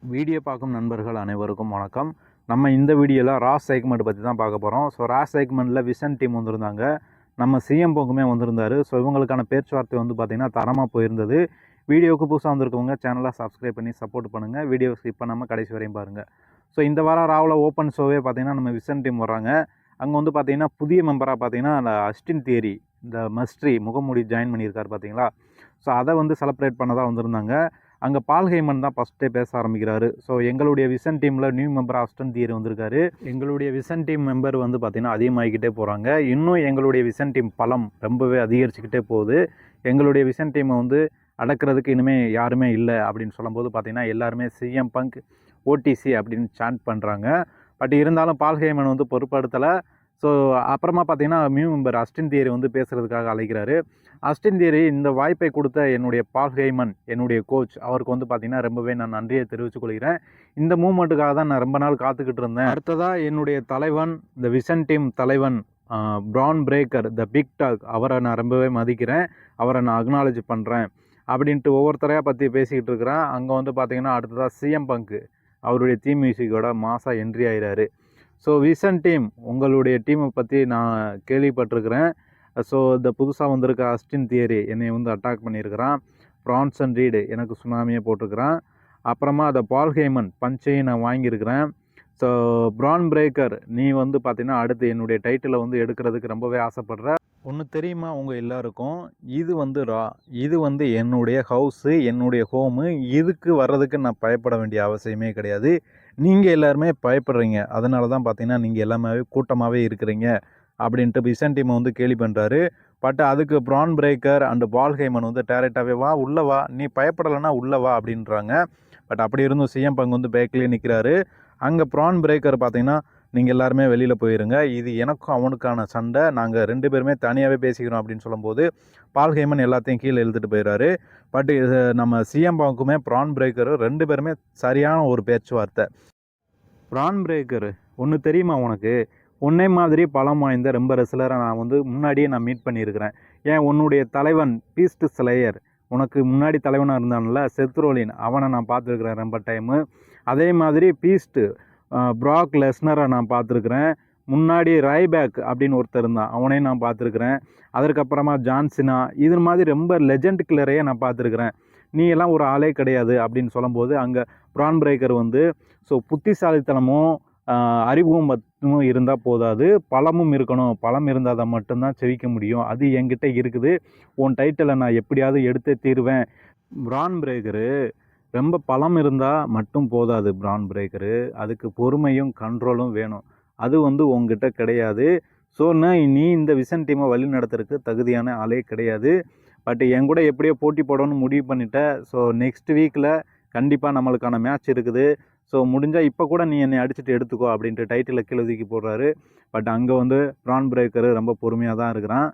Video பார்க்கும் நண்பர்கள் அனைவருக்கும் வணக்கம். நம்ம இந்த வீடியோவில் ரா செக்மெண்ட் பற்றி தான் பார்க்க போகிறோம். ஸோ ரா செக்மெண்ட்டில் விஷன் டீம் வந்திருந்தாங்க. நம்ம சிஎம் பொங்குமே வந்திருந்தார். ஸோ இவங்களுக்கான பேச்சுவார்த்தை வந்து பார்த்திங்கன்னா தரமாக போயிருந்தது. வீடியோவுக்கு புதுசாக வந்திருக்கவங்க சேனலை சப்ஸ்கிரைப் பண்ணி சப்போர்ட் பண்ணுங்கள். வீடியோ ஸ்கிப் பண்ணாமல் கடைசி வரையும் பாருங்கள். ஸோ இந்த வாரம் ராவில் ஓப்பன் ஷோவே பார்த்திங்கன்னா நம்ம விஷன் டீம் வர்றாங்க. அங்கே வந்து பார்த்திங்கன்னா புதிய மெம்பராக பார்த்திங்கன்னா அந்த அஸ்டின் தியரி இந்த மஸ்ட்ரி முகமூடி ஜாயின் பண்ணியிருக்காரு பார்த்தீங்களா. ஸோ அதை வந்து செலிப்ரேட் பண்ணதாக வந்திருந்தாங்க. அங்கே பால் ஹேமன் தான் ஃபஸ்ட்டே பேச ஆரம்பிக்கிறாரு. ஸோ எங்களுடைய விஷன் டீமில் நியூ மெம்பர் அஸ்டன் தியரி வந்திருக்காரு. எங்களுடைய விஷன் டீம் மெம்பர் வந்து பார்த்திங்கன்னா அதிகமாகிக்கிட்டே போகிறாங்க. இன்னும் எங்களுடைய விஷன் டீம் பலம் ரொம்பவே அதிகரிச்சுக்கிட்டே போகுது. எங்களுடைய விஷன் டீமை வந்து அடக்கிறதுக்கு இனிமேல் யாருமே இல்லை அப்படின்னு சொல்லும்போது பார்த்திங்கன்னா எல்லாருமே சிஎம் பங்க் ஓடிசி அப்படின்னு சாண்ட் பண்ணுறாங்க. பட் இருந்தாலும் பால் ஹேமன் வந்து பொறுப்படுத்தலை. ஸோ அப்புறமா பார்த்திங்கன்னா நியூ மெம்பர் அஸ்டின் தியரி வந்து பேசுகிறதுக்காக அழைக்கிறாரு. அஸ்டின் தியரி இந்த வாய்ப்பை கொடுத்த என்னுடைய பால் ஹேமன் என்னுடைய கோச் அவருக்கு வந்து பார்த்திங்கன்னா ரொம்பவே நான் நன்றியை தெரிவித்துக் கொள்கிறேன். இந்த மூமெண்ட்டுக்காக தான் நான் ரொம்ப நாள் காத்துக்கிட்டு இருந்தேன். அடுத்ததாக என்னுடைய தலைவன் இந்த விஷன் டீம் தலைவன் ப்ரான் பிரேக்கர் த பிக் டாக் அவரை நான் ரொம்பவே மதிக்கிறேன். அவரை நான் அக்னாலஜ் பண்ணுறேன் அப்படின்ட்டு ஒவ்வொருத்தரையாக பற்றி பேசிக்கிட்டு இருக்கிறேன். அங்கே வந்து பார்த்திங்கன்னா அடுத்ததாக சிஎம் பங்கு அவருடைய தீம் மியூசிக்கோட மாசாக என்ட்ரி ஆகிறாரு. ஸோ விஷன் டீம் உங்களுடைய டீமை பற்றி நான் கேள்விப்பட்டிருக்கிறேன். ஸோ இந்த புதுசாக வந்திருக்க அஸ்டின் தியரி என்னை வந்து அட்டாக் பண்ணியிருக்கிறான். பிரான்சன் ரீடு எனக்கு சுனாமியை போட்டிருக்கிறான். அப்புறமா அந்த பால் ஹேமன் பஞ்சையும் நான் வாங்கியிருக்கிறேன். ஸோ ப்ரான் பிரேக்கர் நீ வந்து பார்த்தீங்கன்னா அடுத்து என்னுடைய டைட்டிலை வந்து எடுக்கிறதுக்கு ரொம்பவே ஆசைப்படுற. ஒன்று தெரியுமா உங்கள் எல்லாருக்கும், இது வந்து ரா, இது வந்து என்னுடைய ஹவுஸு, என்னுடைய ஹோமு. இதுக்கு வர்றதுக்கு நான் பயப்பட வேண்டிய அவசியமே கிடையாது. நீங்கள் எல்லாருமே பயப்படுறீங்க. அதனால தான் பார்த்தீங்கன்னா நீங்கள் எல்லாமே கூட்டமாகவே இருக்கிறீங்க அப்படின்ட்டு விஷன் டீமை வந்து கேலி பண்ணுறாரு. பட் அதுக்கு ப்ரான் பிரேக்கர் அண்டு பால் ஹேமன் வந்து டேரெக்டாகவே வா உள்ளே வா, நீ பயப்படலைன்னா உள்ளே வா அப்படின்றாங்க. பட் அப்படி இருந்தும் சிஎம் பங்கு வந்து பேக்லேயே நிற்கிறாரு. அங்கே ப்ரான் பிரேக்கர் பார்த்தீங்கன்னா நீங்கள் எல்லாருமே வெளியில் போயிருங்க, இது எனக்கும் அவனுக்கான சண்டை, நாங்கள் 2 பேருமே தனியாகவே பேசிக்கிறோம் அப்படின்னு சொல்லும்போது பால் ஹேமன் எல்லாத்தையும் கீழே இழுத்துட்டு போயிடுறாரு. பட் நம்ம சிஎம் பங்குமே ப்ரான் பிரேக்கரும் 2 பேருமே சரியான ஒரு பேச்சுவார்த்தை. ப்ரான் பிரேக்கர் ஒன்று தெரியுமா உனக்கு, உன்னை மாதிரி பலம் வாய்ந்த ரொம்ப ரெஸ்லரை நான் வந்து முன்னாடியே நான் மீட் பண்ணியிருக்கிறேன். ஏன் உன்னுடைய தலைவன் பீஸ்ட் ஸ்லேயர் உனக்கு முன்னாடி தலைவனாக இருந்தான்ல செத்ரோலின், அவனை நான் பார்த்துருக்குறேன் ரொம்ப டைமு. அதே மாதிரி பீஸ்ட்டு ப்ராக் லெஸ்னரை நான் பார்த்துருக்குறேன். முன்னாடி ரைபேக் அப்படின்னு ஒருத்தர் இருந்தான், அவனையும் நான் பார்த்துருக்குறேன். அதற்கப்புறமா ஜான்சினா, இது மாதிரி ரொம்ப லெஜண்ட் கில்லரையே நான் பார்த்துருக்குறேன். நீ எல்லாம் ஒரு ஆளே கிடையாது அப்படின்னு சொல்லும்போது அங்கே ப்ரான் பிரேக்கர் வந்து ஸோ புத்திசாலித்தனமும் அறிவும் மட்டும் இருந்தால் போதாது, பலமும் இருக்கணும். பலம் இருந்தால் தான் மட்டும்தான் செவிக்க முடியும். அது என்கிட்ட இருக்குது. உன் டைட்டிலை நான் எப்படியாவது எடுத்தே தீருவேன். ப்ரான் பிரேக்கரு ரொம்ப பலம் இருந்தால் மட்டும் போதாது ப்ரான் பிரேக்கரு, அதுக்கு பொறுமையும் கண்ட்ரோலும் வேணும். அது வந்து உங்ககிட்ட கிடையாது. ஸோ நீ இந்த விஷன் டீமை வழி நடத்துறதுக்கு தகுதியான ஆளே கிடையாது. பட் என் கூட எப்படியோ போட்டி போடணும்னு முடிவு பண்ணிட்டேன். ஸோ நெக்ஸ்ட் வீக்கில் கண்டிப்பாக நம்மளுக்கான மேட்ச் இருக்குது. ஸோ முடிஞ்சால் இப்போ கூட நீ என்னை அடிச்சுட்டு எடுத்துக்கோ அப்படின்ட்டு டைட்டிலை கீழே தூக்கி போடுறாரு. பட் அங்கே வந்து ப்ரான் பிரேக்கரு ரொம்ப பொறுமையாக தான் இருக்கிறான்.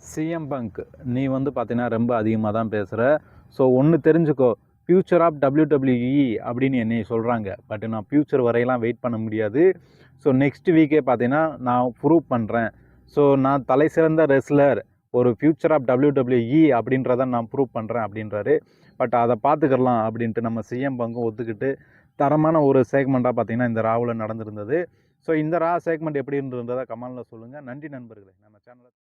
சிஎம் பங்க் நீ வந்து பார்த்தீங்கன்னா ரொம்ப அதிகமாக தான் பேசுகிற. ஸோ ஒன்று தெரிஞ்சுக்கோ, ஃப்யூச்சர் ஆஃப் WWE அப்படின்னு என்னை சொல்கிறாங்க. பட் நான் ஃப்யூச்சர் வரையெல்லாம் வெயிட் பண்ண முடியாது. ஸோ நெக்ஸ்ட் வீக்கே பார்த்தீங்கன்னா நான் ப்ரூவ் பண்ணுறேன். ஸோ நான் தலை சிறந்த ரெஸ்லர், ஒரு ஃப்யூச்சர் ஆஃப் WWE அப்படின்றத நான் ப்ரூவ் பண்ணுறேன் அப்படின்றாரு. பட் அதை பார்த்துக்கலாம் அப்படின்ட்டு நம்ம சிஎம் பங்கும் ஒத்துக்கிட்டு தரமான ஒரு செக்மெண்ட்டாக பார்த்தீங்கன்னா இந்த ராவில் நடந்திருந்தது. ஸோ இந்த ரா செக்மெண்ட் எப்படி இருந்ததை கமெண்டில் சொல்லுங்கள். நன்றி நண்பர்களே. நம்ம சேனலை